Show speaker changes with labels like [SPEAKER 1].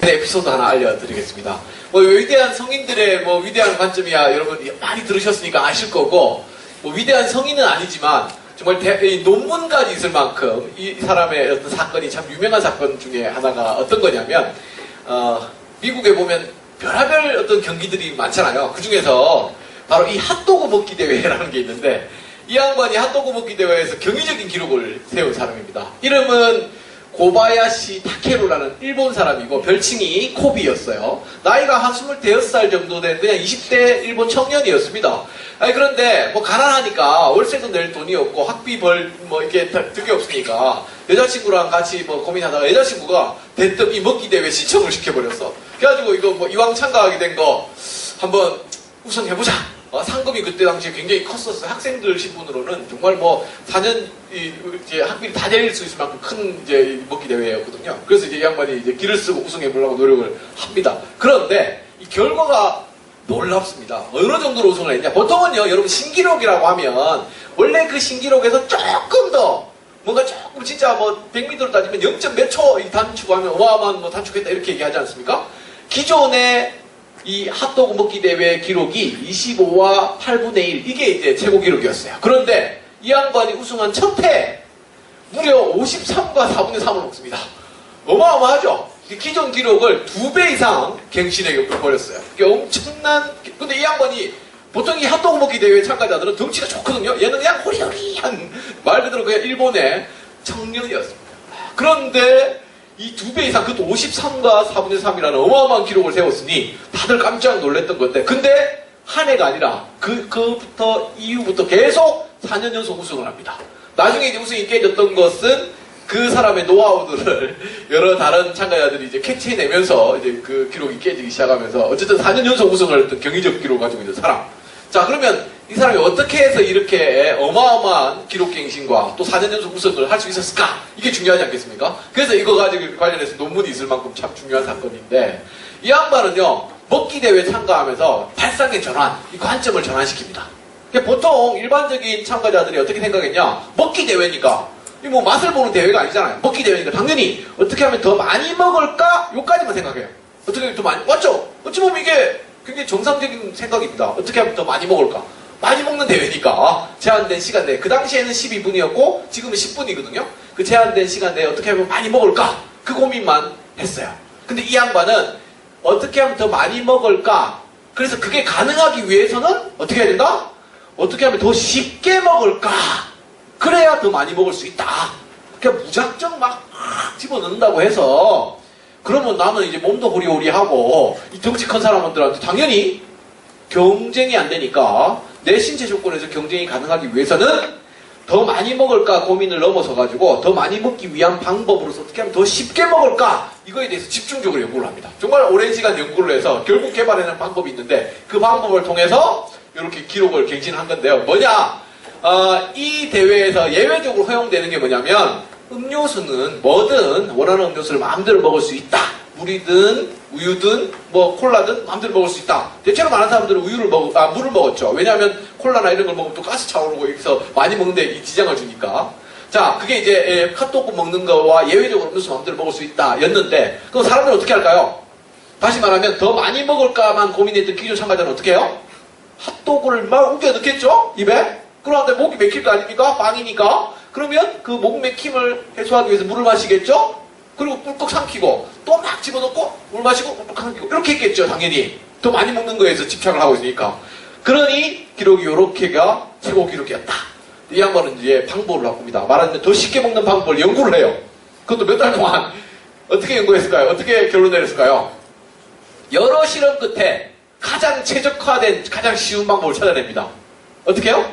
[SPEAKER 1] 에피소드 하나 알려드리겠습니다. 위대한 성인들의 위대한 관점이야 여러분 많이 들으셨으니까 아실 거고, 위대한 성인은 아니지만 정말 논문까지 있을 만큼 이 사람의 어떤 사건이 참 유명한 사건 중에 하나가 어떤 거냐면, 미국에 보면 별의별 어떤 경기들이 많잖아요. 그 중에서 바로 이 핫도그 먹기 대회라는 게 있는데, 이 양반이 핫도그 먹기 대회에서 경이적인 기록을 세운 사람입니다. 이름은 고바야시 타케루라는 일본 사람이고 별칭이 코비였어요. 나이가 한 25살 정도 된 그냥 20대 일본 청년이었습니다. 그런데 가난하니까 월세도 낼 돈이 없고 학비 이렇게 득이 없으니까 여자친구랑 같이 고민하다가 여자친구가 대뜸 이 먹기 대회 신청을 시켜버렸어. 그래가지고 이거 이왕 참가하게 된 거 한번 우승해보자. 상금이 그때 당시에 굉장히 컸었어요. 학생들 신분으로는 정말 4년 이제 학비를 다 내릴 수 있을 만큼 큰 이제 먹기 대회였거든요. 그래서 이제 이 양반이 이제 길을 쓰고 우승해보려고 노력을 합니다. 그런데 이 결과가 놀랍습니다. 어느 정도로 우승을 했냐? 보통은요, 여러분 신기록이라고 하면 원래 그 신기록에서 조금 더 뭔가 조금 진짜 100m로 따지면 0. 몇 초 단축하면 어마어마한 단축했다 이렇게 얘기하지 않습니까? 기존의 이 핫도그 먹기 대회 기록이 25와 8분의 1 이게 이제 최고 기록이었어요. 그런데 이 양반이 우승한 첫 해 무려 53과 4분의 3을 먹습니다. 어마어마하죠? 기존 기록을 2배 이상 갱신해 버렸어요. 이게 엄청난. 근데 이 양반이 보통 이 핫도그 먹기 대회 참가자들은 덩치가 좋거든요. 얘는 그냥 호리호리한 말 그대로 그냥 일본의 청년이었습니다. 그런데 이 2배 이상, 그것도 53과 4분의 3이라는 어마어마한 기록을 세웠으니 다들 깜짝 놀랐던 건데, 근데 한 해가 아니라 이후부터 계속 4년 연속 우승을 합니다. 나중에 이제 우승이 깨졌던 것은 그 사람의 노하우들을 여러 다른 참가자들이 이제 캐치해내면서 이제 그 기록이 깨지기 시작하면서 어쨌든 4년 연속 우승을 했던 경이적 기록을 가지고 있는 사람. 자, 그러면 이 사람이 어떻게 해서 이렇게 어마어마한 기록 갱신과 또 4년 연속 우승을 할 수 있었을까? 이게 중요하지 않겠습니까? 그래서 이거 가지고 관련해서 논문이 있을 만큼 참 중요한 사건인데, 이 양반은요, 먹기 대회 참가하면서 발상의 전환, 이 관점을 전환시킵니다. 보통 일반적인 참가자들이 어떻게 생각했냐? 먹기 대회니까, 이 맛을 보는 대회가 아니잖아요. 먹기 대회니까 당연히 어떻게 하면 더 많이 먹을까? 요까지만 생각해요. 어떻게 하면 더 많이, 맞죠? 어찌 보면 이게 굉장히 정상적인 생각입니다. 어떻게 하면 더 많이 먹을까? 많이 먹는 대회니까 제한된 시간 내에, 그 당시에는 12분이었고 지금은 10분이거든요. 그 제한된 시간 내에 어떻게 하면 많이 먹을까? 그 고민만 했어요. 근데 이 양반은 어떻게 하면 더 많이 먹을까? 그래서 그게 가능하기 위해서는 어떻게 해야 된다? 어떻게 하면 더 쉽게 먹을까? 그래야 더 많이 먹을 수 있다. 그러니까 무작정 막 집어넣는다고 해서, 그러면 나는 이제 몸도 호리호리하고 이 덩치 큰 사람들한테 당연히 경쟁이 안 되니까 내 신체 조건에서 경쟁이 가능하기 위해서는 더 많이 먹을까 고민을 넘어서 가지고 더 많이 먹기 위한 방법으로서 어떻게 하면 더 쉽게 먹을까, 이거에 대해서 집중적으로 연구를 합니다. 정말 오랜 시간 연구를 해서 결국 개발해낸 방법이 있는데, 그 방법을 통해서 이렇게 기록을 갱신한 건데요. 뭐냐? 이 대회에서 예외적으로 허용되는 게 뭐냐면, 음료수는 뭐든 원하는 음료수를 마음대로 먹을 수 있다. 물이든 우유든 콜라든 마음대로 먹을 수 있다. 대체로 많은 사람들은 물을 먹었죠. 왜냐하면 콜라나 이런 걸 먹으면 또 가스 차오르고 여기서 많이 먹는데 이 지장을 주니까. 자, 그게 이제 핫도그 먹는 거와 예외적으로 음료수 마음대로 먹을 수 있다 였는데, 그럼 사람들은 어떻게 할까요? 다시 말하면 더 많이 먹을까만 고민했던 기존 참가자는 어떻게 해요? 핫도그를 막 우겨 넣겠죠? 입에? 그런데 목이 맥힐 거 아닙니까? 빵이니까. 그러면 그 목 맥힘을 해소하기 위해서 물을 마시겠죠? 그리고 꿀꺽 삼키고 또 막 집어넣고 물 마시고 꿀꺽 삼키고 이렇게 했겠죠. 당연히 더 많이 먹는 거에서 집착을 하고 있으니까. 그러니 기록이 요렇게가 최고 기록이었다. 이 양반은 이제 방법을 바꿉니다. 말하자면 더 쉽게 먹는 방법을 연구를 해요. 그것도 몇 달 동안. 어떻게 연구했을까요? 어떻게 결론 내렸을까요? 여러 실험 끝에 가장 최적화된 가장 쉬운 방법을 찾아냅니다. 어떻게 해요?